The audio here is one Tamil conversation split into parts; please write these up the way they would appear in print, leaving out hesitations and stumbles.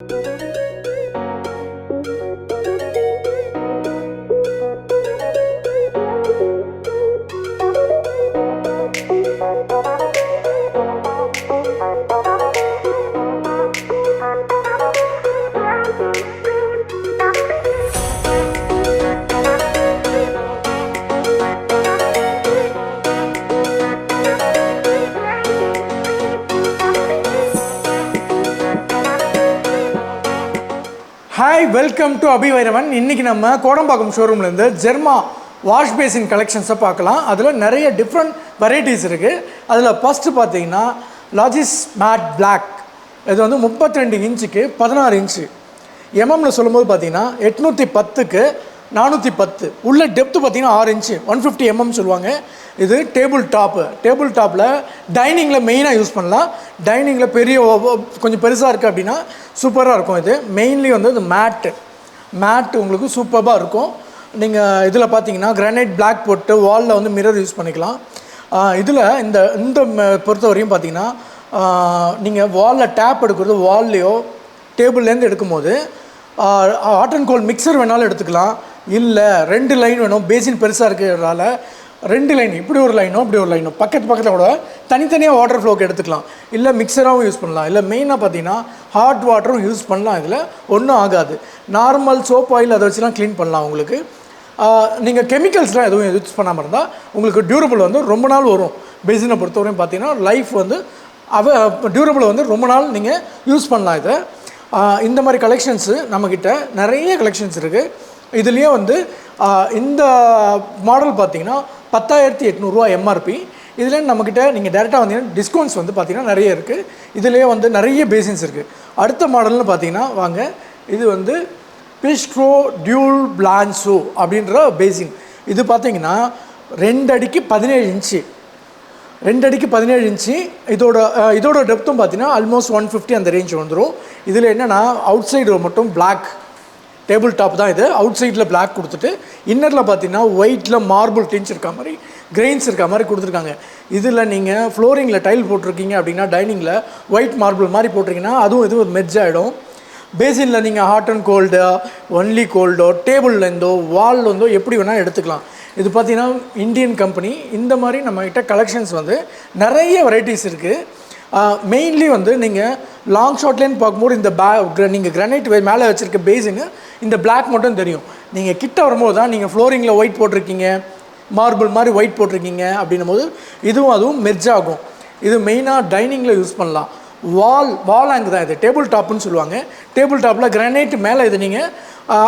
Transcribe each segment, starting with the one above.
Hi, welcome to Abhi Vairavan. இன்னைக்கு நம்ம கோடம்பாக்கம் ஷோரூம்ல இருந்து ஜெர்மா வாஷ் பேசின் கலெக்ஷன்ஸை பார்க்கலாம். அதில் நிறைய டிஃப்ரெண்ட் வெரைட்டிஸ் இருக்குது. அதில் ஃபஸ்ட்டு பார்த்தீங்கன்னா லாஜிஸ் மேட் பிளாக். இது வந்து 32 இன்ச்சுக்கு 16 இன்ச்சு. எம்எம்மில் சொல்லும்போது பார்த்தீங்கன்னா 810க்கு 410. உள்ள டெப்த்து பார்த்தீங்கன்னா 6 இன்ச்சு 150 mm சொல்லுவாங்க. இது டேபிள் டாப்பில் டைனிங்கில் மெயினாக யூஸ் பண்ணலாம். டைனிங்கில் பெரிய கொஞ்சம் பெருசாக இருக்குது அப்படின்னா சூப்பராக இருக்கும். இது மெயின்லி வந்து இது மேட்டு உங்களுக்கு சூப்பராக இருக்கும். நீங்கள் இதில் பார்த்தீங்கன்னா கிரானைட் பிளாக் போட்டு வாலில் வந்து மிரர் யூஸ் பண்ணிக்கலாம். இதில் இந்த பொறுத்தவரையும் பார்த்தீங்கன்னா நீங்கள் வாலில் டேப் எடுக்கிறது வால்லையோ டேபிள்லேருந்து எடுக்கும்போது ஹாட் அண்ட் கோல்ட் மிக்சர் வேணாலும் எடுத்துக்கலாம். இல்லை 2 லைன் வேணும், பேசின் பெருசாக இருக்கிறதால 2 லைன், இப்படி ஒரு லைனோ இப்படி ஒரு லைனோ பக்கத்தில் கூட தனித்தனியாக வாட்டர் ஃப்ளோக்கு எடுத்துக்கலாம். இல்லை மிக்சராகவும் யூஸ் பண்ணலாம். இல்லை மெயினாக பார்த்தீங்கன்னா ஹாட் வாட்டரும் யூஸ் பண்ணலாம். இதில் ஒன்றும் ஆகாது. நார்மல் சோப் ஆயில் அதை வச்சுலாம் க்ளீன் பண்ணலாம். உங்களுக்கு நீங்கள் கெமிக்கல்ஸ்லாம் எதுவும் யூஸ் பண்ணாமல் இருந்தால் உங்களுக்கு டியூரபிள் வந்து ரொம்ப நாள் வரும். பேசினை பொறுத்தவரையும் பார்த்தீங்கன்னா லைஃப் வந்து டியூரபிள் வந்து ரொம்ப நாள் நீங்கள் யூஸ் பண்ணலாம். இதை இந்த மாதிரி கலெக்ஷன்ஸு நம்மக்கிட்ட நிறைய கலெக்ஷன்ஸ் இருக்குது. இதுலேயே வந்து இந்த மாடல் பார்த்தீங்கன்னா 10,800 எம்ஆர்பி. இதில் நம்மக்கிட்ட நீங்கள் டேரெக்டாக வந்தீங்கன்னா டிஸ்கவுண்ட்ஸ் வந்து பார்த்திங்கன்னா நிறைய இருக்குது. இதிலே வந்து நிறைய பேசின்ஸ் இருக்குது. அடுத்த மாடல்னு பார்த்தீங்கன்னா வாங்க, இது வந்து பிஸ்ட்ரோ டியூல் பிளான்சோ அப்படின்ற பேசின். இது பார்த்தீங்கன்னா 2 அடிக்கு 17 இன்ச்சு. 2 அடிக்கு 17 இன்ச்சு. இதோட டெப்த்தும் பார்த்தீங்கன்னா ஆல்மோஸ்ட் 150 அந்த ரேஞ்ச் வந்துடும். இதில் என்னென்னா அவுட் சைடு மட்டும் பிளாக் டேபிள் டாப் தான். இது அவுட் சைடில் பிளாக் கொடுத்துட்டு இன்னரில் பார்த்தீங்கன்னா ஒயிட்டில் மார்பிள் டின்ச் இருக்க மாதிரி கிரெயின்ஸ் இருக்க மாதிரி கொடுத்துருக்காங்க. இதில் நீங்கள் ஃப்ளோரிங்கில் டைல் போட்டிருக்கீங்க அப்படின்னா டைனிங்கில் ஒயிட் மார்பிள் மாதிரி போட்டிருக்கீங்கன்னா அதுவும் இது ஒரு மெர்ஜ் ஆகிடும். பேசினில் நீங்கள் ஹாட் அண்ட் கோல்டு ஒன்லி கோல்டோ டேபிள்லேருந்தோ வால்லேருந்தோ எப்படி வேணால் எடுத்துக்கலாம். இது பார்த்திங்கன்னா இந்தியன் கம்பெனி. இந்த மாதிரி நம்மக்கிட்ட கலெக்ஷன்ஸ் வந்து நிறைய வெரைட்டிஸ் இருக்குது. மெயின்லி வந்து நீங்கள் லாங் ஷார்ட்லேருந்து பார்க்கும்போது இந்த நீங்கள் கிரானைட் மேலே வச்சுருக்க பேசின்னு இந்த பிளாக் மட்டும் தெரியும். நீங்கள் கிட்ட வரும்போது தான் நீங்கள் ஃப்ளோரிங்கில் ஒயிட் போட்டிருக்கீங்க, மார்பிள் மாதிரி ஒயிட் போட்டிருக்கீங்க அப்படின்னும் போது அதுவும் மெர்ஜ் ஆகும். இது மெயினாக டைனிங்கில் யூஸ் பண்ணலாம். வால் ஆங்கு தான் இது டேபிள் டாப்புன்னு சொல்லுவாங்க. டேபிள் டாப்பில் கிரானைட் மேலே இது நீங்கள்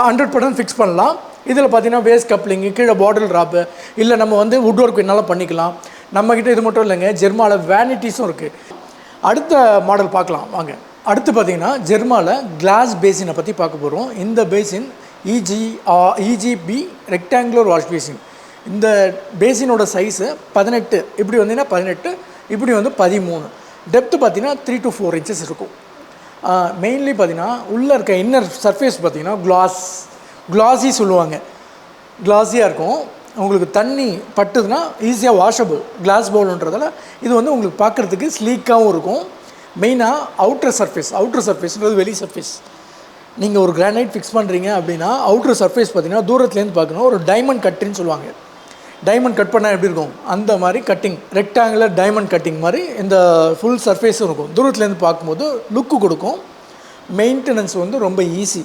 100% ஃபிக்ஸ் பண்ணலாம். இதில் பார்த்தீங்கன்னா வேஸ்ட் கப்ளிங்கு, கீழே பாட்டில் ட்ராப்பு, இல்லை நம்ம வந்து வுட் ஒர்க் என்னால் பண்ணிக்கலாம். நம்மக்கிட்ட இது மட்டும் இல்லைங்க, ஜெர்மாவில் வேனிட்டிஸும் இருக்குது. அடுத்த மாடல் பார்க்கலாம் வாங்க. அடுத்து பார்த்தீங்கன்னா ஜெர்மாவில் கிளாஸ் பேசினை பற்றி பார்க்க போகிறோம். இந்த basin EGP rectangular wash basin. இந்த பேசினோட சைஸு 18, இப்படி வந்தீங்கன்னா 18, இப்படி வந்து 13. டெப்த்து பார்த்தீங்கன்னா 3 to 4 இன்ச்சஸ் இருக்கும். மெயின்லி பார்த்தீங்கன்னா உள்ளே இருக்க இன்னர் சர்ஃபேஸ் பார்த்தீங்கன்னா கிளாஸி சொல்லுவாங்க. கிளாஸியாக இருக்கும். உங்களுக்கு தண்ணி பட்டுதுன்னா ஈஸியாக வாஷபிள் கிளாஸ் பவுல்ன்றதால இது வந்து உங்களுக்கு பார்க்குறதுக்கு ஸ்லீக்காகவும் இருக்கும். மெயினாக அவுட்டர் சர்ஃபேஸ்ன்றது வெளி சர்ஃபேஸ். நீங்கள் ஒரு கிரானைட் ஃபிக்ஸ் பண்ணுறீங்க அப்படின்னா அவுட்டர் சர்ஃபேஸ் பார்த்தீங்கன்னா தூரத்துலேருந்து பார்க்கணும். ஒரு டைமண்ட் கட்டுன்னு சொல்லுவாங்க. டைமண்ட் கட் பண்ணால் எப்படி இருக்கும் அந்த மாதிரி கட்டிங், ரெக்டாங்குலர் டைமண்ட் கட்டிங் மாதிரி இந்த ஃபுல் சர்ஃபேஸும் இருக்கும். தூரத்துலேருந்து பார்க்கும்போது லுக்கு கொடுக்கும். மெயின்டெனன்ஸ் வந்து ரொம்ப ஈஸி.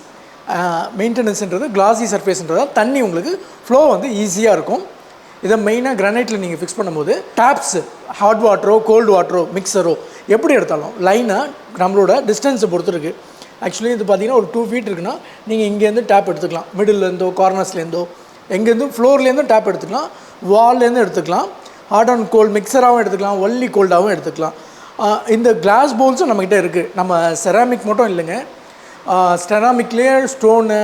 மெயின்டெனன்ஸுன்றது கிளாஸி சர்ஃபேஸ்ன்றதால் தண்ணி உங்களுக்கு ஃப்ளோ வந்து ஈஸியாக இருக்கும். இதை மெயினாக கிரானைட்டில் நீங்கள் ஃபிக்ஸ் பண்ணும்போது டேப்ஸு ஹாட் வாட்டரோ கோல்டு வாட்டரோ மிக்சரோ எப்படி எடுத்தாலும் லைனாக நம்மளோட டிஸ்டன்ஸை பொறுத்து இருக்குது. ஆக்சுவலி இது பார்த்திங்கன்னா ஒரு 2 feet இருக்குன்னா நீங்கள் இங்கேருந்து டேப் எடுத்துக்கலாம். மிடில்லேருந்தோ கார்னர்ஸ்லேருந்தோ எங்கேருந்தும் ஃப்ளோர்லேருந்தும் டேப் எடுத்துக்கலாம், வால்லேருந்து எடுத்துக்கலாம். ஹாட் அண்ட் கோல்டு மிக்சராகவும் எடுத்துக்கலாம், ஒன்லி கோல்டாகவும் எடுத்துக்கலாம். இந்த கிளாஸ் பவுல்ஸும் நம்மக்கிட்ட இருக்குது. நம்ம செராமிக் மட்டும் இல்லைங்க, செராமிக்லேயே ஸ்டோனு,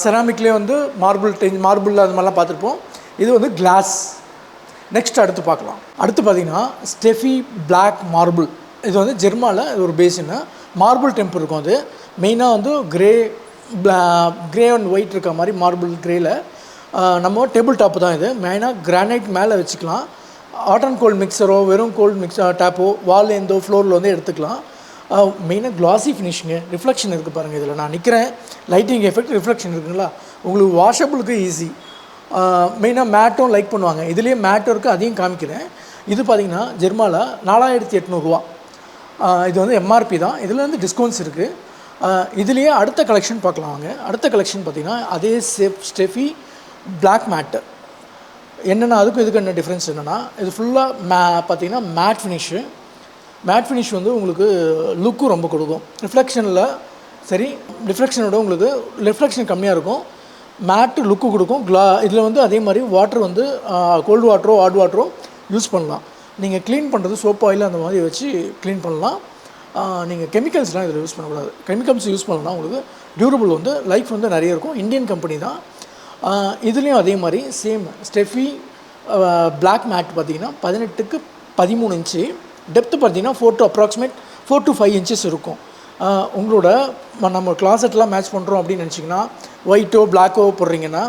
செராமிக்லேயே வந்து மார்பிள் அது மாதிரிலாம் பார்த்துருப்போம். இது வந்து கிளாஸ். நெக்ஸ்ட் அடுத்து பார்க்கலாம். அடுத்து பார்த்திங்கன்னா ஸ்டெஃபி பிளாக் மார்பிள். இது வந்து ஜெர்மாவில் ஒரு பேசின்னு மார்பிள் டெம்ப் இருக்கும். அது மெயினாக வந்து கிரே அண்ட் ஒயிட் இருக்க மாதிரி மார்பிள் கிரேயில் நம்ம டேபிள் டாப்பு தான். இது மெயினாக கிரானைட் மேலே வச்சுக்கலாம். ஹாட் அண்ட் கோல்டு மிக்சரோ வெறும் கோல்டு டேப்போ வால்லேருந்தோ ஃப்ளோரில் வந்து எடுத்துக்கலாம். மெயினாக கிளாஸி ஃபினிஷிங்கு, ரிஃப்ளெக்ஷன் இருக்குது பாருங்கள். இதில் நான் நிற்கிறேன், லைட்டிங் எஃபெக்ட், ரிஃப்ளெக்ஷன் இருக்குங்களா, உங்களுக்கு வாஷபிளுக்கு ஈஸி. மெயினாக மேட்டும் லைக் பண்ணுவாங்க. இதுலேயே மேட்டும் இருக்குது, அதையும் காமிக்கிறேன். இது பார்த்திங்கன்னா ஜெர்மாவில் 4800 இது வந்து எம்ஆர்பி தான். இதில் வந்து டிஸ்கவுண்ட்ஸ் இருக்குது. இதுலேயே அடுத்த கலெக்ஷன் பார்க்கலாம் வாங்க. அடுத்த கலெக்ஷன் பார்த்திங்கன்னா அதே ஸ்டெஃபி பிளாக் மேட்டு. என்னென்னா அதுக்கும் இதுக்கு என்ன டிஃப்ரென்ஸ் என்னென்னா, இது ஃபுல்லாக பார்த்திங்கன்னா மேட் ஃபினிஷு. மேட் ஃபினிஷ் வந்து உங்களுக்கு லுக்கும் ரொம்ப கொடுக்கும். ரிஃப்ளெக்ஷனில் சரி, ரிஃப்ளெக்ஷனோட உங்களுக்கு ரிஃப்ளெக்ஷன் கம்மியாக இருக்கும், மேட்டு லுக்கு கொடுக்கும். இதில் வந்து அதே மாதிரி வாட்டர் வந்து கோல்டு வாட்டரோ ஹாட் வாட்டரோ யூஸ் பண்ணலாம். நீங்கள் க்ளீன் பண்ணுறது சோப் ஆயில் அந்த மாதிரி வச்சு க்ளீன் பண்ணலாம். நீங்கள் கெமிக்கல்ஸ்லாம் இதில் யூஸ் பண்ணக்கூடாது. கெமிக்கல்ஸ் யூஸ் பண்ணலாம் உங்களுக்கு டியூரபிள் வந்து லைஃப் வந்து நிறைய இருக்கும். இந்தியன் கம்பெனி தான். இதுலேயும் அதே மாதிரி சேம் ஸ்டெஃபி பிளாக் மேட் பார்த்திங்கன்னா 18க்கு 13 இன்ச்சு. டெப்த்து பார்த்திங்கன்னா 4 to 5 இன்ச்சஸ் இருக்கும். உங்களோட நம்ம கிளாஸெட்லாம் மேட்ச் பண்ணுறோம் அப்படின்னு நினச்சிங்கன்னா ஒயிட்டோ பிளாக்கோ போடுறீங்கன்னா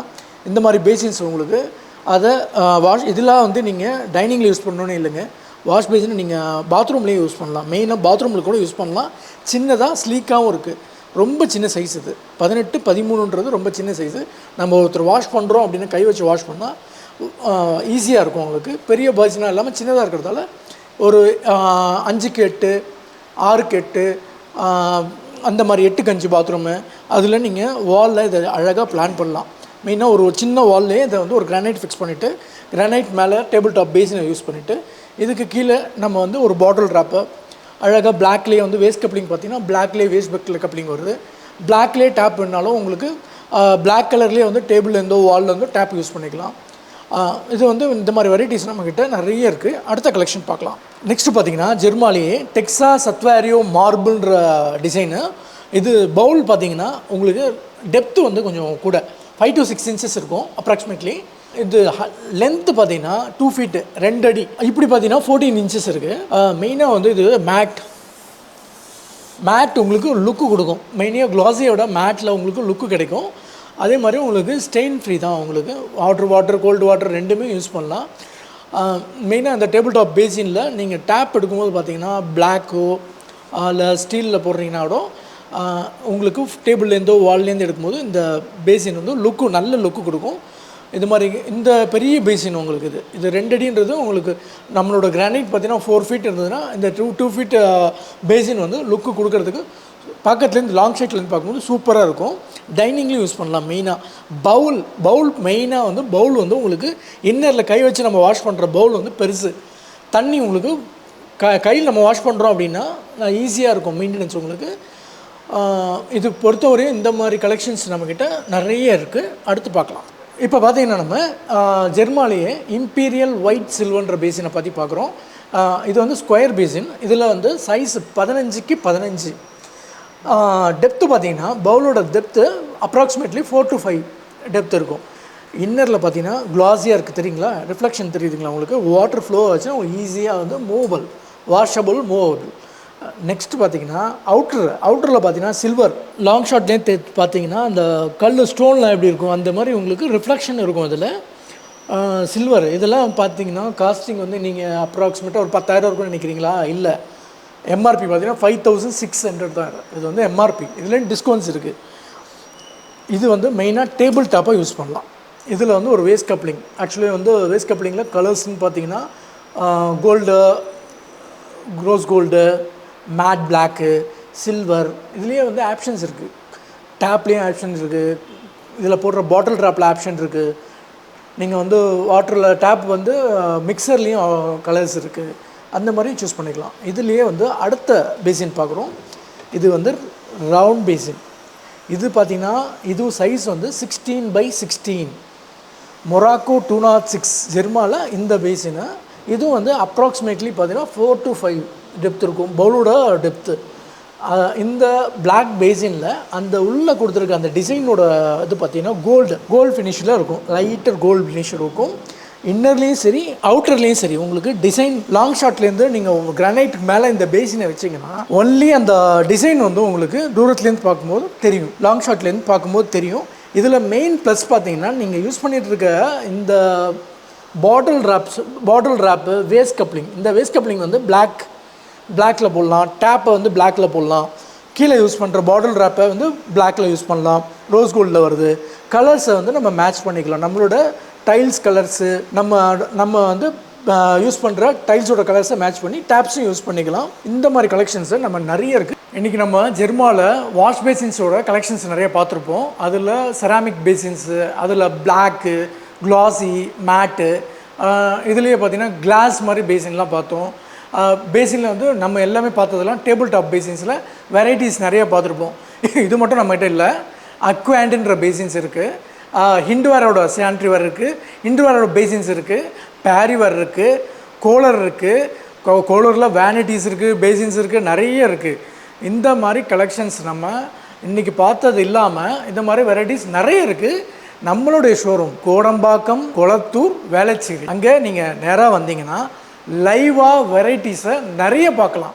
இந்த மாதிரி பேசின்ஸ் உங்களுக்கு அதை இதெல்லாம் வந்து நீங்கள் டைனிங்கில் யூஸ் பண்ணணுன்னு இல்லைங்க. வாஷ் பேசின் நீங்கள் பாத்ரூம்லேயே யூஸ் பண்ணலாம். மெயினாக பாத்ரூமில் கூட யூஸ் பண்ணலாம். சின்னதாக ஸ்லீக்காகவும் இருக்குது. ரொம்ப சின்ன சைஸ் இது. 18, 13ன்றது ரொம்ப சின்ன சைஸு. நம்ம ஒருத்தர் வாஷ் பண்ணுறோம் அப்படின்னு கை வச்சு வாஷ் பண்ணால் ஈஸியாக இருக்கும் உங்களுக்கு. பெரிய பாய்ஸ்னால் இல்லாமல் சின்னதாக இருக்கிறதால ஒரு 5க்கு 8, 6க்கு 8 அந்த மாதிரி 8க்கு 5 பாத்ரூமு அதில் நீங்கள் வாலில் இதை அழகாக பிளான் பண்ணலாம். மெயினாக ஒரு சின்ன வால்லே இதை வந்து ஒரு கிரானைட் ஃபிக்ஸ் பண்ணிவிட்டு, கிரானைட் மேலே டேபிள் டாப் பேஸினை யூஸ் பண்ணிவிட்டு, இதுக்கு கீழே நம்ம வந்து ஒரு பாட்டில் ட்ராப்பை அழகாக பிளாக்லேயே வந்து வேஸ்ட் கப்ளிங் பார்த்திங்கன்னா பிளாக்லேயே வேஸ்ட் பக்கில் கப்ளிங் வருது. பிளாக்லேயே டேப் வேணாலும் உங்களுக்கு பிளாக் கலர்லேயே வந்து டேபிள்லேருந்தோ வால்லேருந்தோ டேப் யூஸ் பண்ணிக்கலாம். இது வந்து இந்த மாதிரி வெரைட்டிஸ் நம்மக்கிட்ட நிறைய இருக்குது. அடுத்த கலெக்ஷன் பார்க்கலாம். நெக்ஸ்ட்டு பார்த்திங்கன்னா ஜெர்மாலேயே டெக்ஸா சத்வாரியோ மார்பிள்ன்ற டிசைனு. இது பவுல் பார்த்திங்கன்னா உங்களுக்கு டெப்த்து வந்து கொஞ்சம் கூட 5 to 6 இன்ச்சஸ் இருக்கும் அப்ராக்சிமேட்லி. இது லென்த்து பார்த்தீங்கன்னா 2 feet 2 அடி. இப்படி பார்த்தீங்கன்னா 14 இன்ச்சஸ் இருக்குது. மெயினாக வந்து இது மேட் உங்களுக்கு லுக்கு கொடுக்கும். மெயினாக க்ளாஸியோட மேட்டில் உங்களுக்கு லுக்கு கிடைக்கும். அதே மாதிரி உங்களுக்கு ஸ்டெயின் ஃப்ரீ தான். உங்களுக்கு வாட்டர் கோல்டு வாட்டர் ரெண்டுமே யூஸ் பண்ணலாம். மெயினாக அந்த டேபிள் டாப் பேசினில் நீங்கள் டேப் எடுக்கும்போது பார்த்தீங்கன்னா பிளாக்கோ இல்லை ஸ்டீலில் போடுறீங்கன்னா கூட உங்களுக்கு டேபிள்லேருந்தோ வால்லேருந்து எடுக்கும்போது இந்த பேசின் வந்து நல்ல லுக்கு கொடுக்கும். இது மாதிரி இந்த பெரிய பேசின் உங்களுக்கு இது 2 அடின்றது உங்களுக்கு நம்மளோட கிரானைட் பார்த்தீங்கன்னா 4 feet இருந்ததுன்னா இந்த 2 feet பேசின் வந்து லுக்கு கொடுக்கறதுக்கு பக்கத்துலேருந்து லாங் ஷேட்லேருந்து பார்க்கும்போது சூப்பராக இருக்கும். டைனிங்லேயும் யூஸ் பண்ணலாம். மெயினாக பவுல் மெயினாக வந்து பவுல் வந்து உங்களுக்கு இன்னரில் கை வச்சு நம்ம வாஷ் பண்ணுற பவுல் வந்து பெருசு. தண்ணி உங்களுக்கு கையில் நம்ம வாஷ் பண்ணுறோம் அப்படின்னா ஈஸியாக இருக்கும் மெயின்டெனன்ஸ் உங்களுக்கு. இது பொறுத்தவரையும் இந்த மாதிரி கலெக்ஷன்ஸ் நம்மக்கிட்ட நிறைய இருக்குது. அடுத்து பார்க்கலாம். இப்போ பார்த்தீங்கன்னா நம்ம ஜெர்மாலேயே இம்பீரியல் ஒயிட் சில்வர்ன்ற பேசினை பற்றி பார்க்குறோம். இது வந்து ஸ்கொயர் பேசின். இதில் வந்து சைஸ் 15க்கு 15. டெப்த்து பார்த்தீங்கன்னா பவுலோட டெப்த்து அப்ராக்சிமேட்லி 4 to 5 டெப்த் இருக்கும். இன்னரில் பார்த்தீங்கன்னா க்ளாஸியாக இருக்குது தெரியுங்களா, ரிஃப்ளெக்ஷன் தெரியுதுங்களா உங்களுக்கு. வாட்டர் ஃப்ளோ ஆச்சுன்னா உங்களுக்கு ஈஸியாக வந்து மூவபிள், வாஷபிள், மூவபிள். நெக்ஸ்ட்டு பார்த்தீங்கன்னா அவுட்டரில் பார்த்தீங்கன்னா சில்வர். லாங் ஷாட்லேயே பார்த்தீங்கன்னா அந்த கல் ஸ்டோன்லாம் எப்படி இருக்கும் அந்த மாதிரி உங்களுக்கு ரிஃப்ளெக்ஷன் இருக்கும் அதில். சில்வர் இதெல்லாம் பார்த்தீங்கன்னா காஸ்டிங் வந்து நீங்கள் அப்ராக்சிமேட்டாக ஒரு 10,000 இருக்குன்னு நினைக்கிறீங்களா? இல்லை, எம்ஆர்பி பார்த்தீங்கன்னா 5600 தான். இது வந்து எம்ஆர்பி. இதுலேயும் டிஸ்கவுண்ட்ஸ் இருக்குது. இது வந்து மெயினாக டேபிள் டாப்பாக யூஸ் பண்ணலாம். இதில் வந்து ஒரு வேஸ்ட் கப்ளிங். ஆக்சுவலி வந்து வேஸ்ட் கப்ளிங்கில் கலர்ஸ்ன்னு பார்த்தீங்கன்னா gold, rose gold, matte black, silver, இதுலேயே வந்து ஆப்ஷன்ஸ் இருக்குது. டேப்லேயும் ஆப்ஷன்ஸ் இருக்குது. இதில் போடுற பாட்டில் ட்ராப்பில் ஆப்ஷன் இருக்குது. நீங்கள் வந்து வாட்டரில் டேப் வந்து மிக்சர்லேயும் கலர்ஸ் இருக்குது. அந்த மாதிரி சூஸ் பண்ணிக்கலாம். இதுலேயே வந்து அடுத்த பேசின் பார்க்குறோம். இது வந்து ரவுண்ட் பேசின். இது பார்த்திங்கன்னா இது சைஸ் வந்து 16x16. மொராக்கோ 206 ஜெர்மாவில் இந்த பேசினை. இதுவும் வந்து அப்ராக்சிமேட்லி பார்த்தீங்கன்னா 4 to 5 டெப்த் இருக்கும் பவுலோட டெப்த்து. இந்த பிளாக் பேசினில் அந்த உள்ளே கொடுத்துருக்க அந்த டிசைனோட இது பார்த்திங்கன்னா கோல்டு ஃபினிஷில் இருக்கும். லைட்டர் கோல்டு ஃபினிஷ் இருக்கும். இன்னர்லேயும் சரி அவுட்டர்லேயும் சரி உங்களுக்கு டிசைன் லாங் ஷாட்லேருந்து நீங்கள் கிரானைட்டுக்கு மேலே இந்த பேசினை வச்சிங்கன்னா ஒன்லி அந்த டிசைன் வந்து உங்களுக்கு தூரத்துலேருந்து பார்க்கும்போது தெரியும், லாங் ஷாட்லேருந்து பார்க்கும்போது தெரியும். இதில் மெயின் ப்ளஸ் பார்த்தீங்கன்னா நீங்கள் யூஸ் பண்ணிகிட்டு இருக்க இந்த பாட்டில் ட்ராப்பு வேஸ்ட் கப்ளிங். இந்த வேஸ்ட் கப்ளிங் வந்து பிளாக்ல போடலாம், டேப்பை வந்து பிளாக்ல போடலாம், கீழே யூஸ் பண்ணுற பாட்டில் ரேப்பை வந்து பிளாக்ல யூஸ் பண்ணலாம், ரோஸ் கோல்டில் வருது. கலர்ஸை வந்து நம்ம மேட்ச் பண்ணிக்கலாம். நம்மளோட டைல்ஸ் கலர்ஸு நம்ம வந்து யூஸ் பண்ணுற டைல்ஸோட கலர்ஸை மேட்ச் பண்ணி டேப்ஸும் யூஸ் பண்ணிக்கலாம். இந்த மாதிரி கலெக்ஷன்ஸு நம்ம நிறைய இருக்குது. இன்றைக்கி நம்ம ஜெர்மாவில் வாஷ் பேசின்ஸோட கலெக்ஷன்ஸ் நிறைய பார்த்துருப்போம். அதில் செராமிக் பேசின்ஸு, அதில் பிளாக்கு, க்ளாஸி, மேட்டு, இதுலேயே பார்த்திங்கன்னா கிளாஸ் மாதிரி பேசின்லாம் பார்த்தோம். பேசினில் வந்து நம்ம எல்லாமே பார்த்ததெல்லாம் டேபிள் டாப் பேசின்ஸில் வெரைட்டிஸ் நிறைய பார்த்துருப்போம். இது மட்டும் நம்மகிட்ட இல்லை, அக்வாண்ட்ன்ற பேசின்ஸ் இருக்குது, ஹிண்டுவேரோட சானிட்ரிவேர் இருக்குது, ஹிண்டுவேரோட பேசின்ஸ் இருக்குது, பேரிவேர் இருக்குது, கோலர் இருக்குது, கோலரில் வேனிட்டிஸ் இருக்குது, பேசின்ஸ் இருக்குது, நிறைய இருக்குது. இந்த மாதிரி கலெக்ஷன்ஸ் நம்ம இன்றைக்கி பார்த்தது இல்லாமல் இந்த மாதிரி வெரைட்டிஸ் நிறைய இருக்குது. நம்மளுடைய ஷோரூம் கோடம்பாக்கம், கொளத்தூர், வேளச்சேரி. அங்கே நீங்கள் நேராக வந்தீங்கன்னா லைவாக வெரைட்டிஸை நிறைய பார்க்கலாம்.